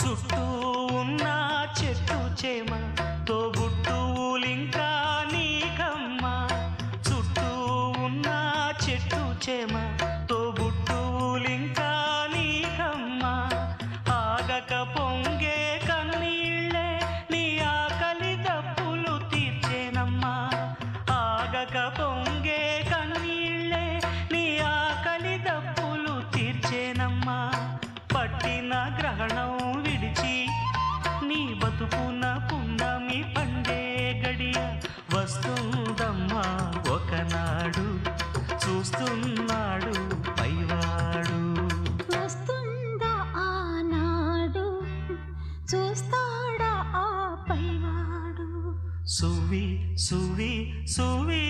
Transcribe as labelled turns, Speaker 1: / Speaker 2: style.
Speaker 1: చుట్టూ ఉన్న చెట్టు చేమ తోబుట్టువులింకా నీకమ్మ చుట్టూ ఉన్న చెట్టు చేమ తోబుట్టువులింకా నీకమ్మ ఆగక పొంగే కన్నీళ్ళే నీ ఆకలి దప్పులు తీర్చేనమ్మా ఆగక పొంగే కన్నీళ్ళే నీ ఆకలి దప్పులు తీర్చేనమ్మా పట్టిన గ్రహణం విడిచి నీ బతుకున పున్నమి పండే గడియ వస్తుందమ్మా ఒకనాడు చూస్తున్నాడు పైవాడు
Speaker 2: వస్తుందా ఆనాడు చూస్తాడా ఆ పైవాడు
Speaker 1: సువి సువి సువి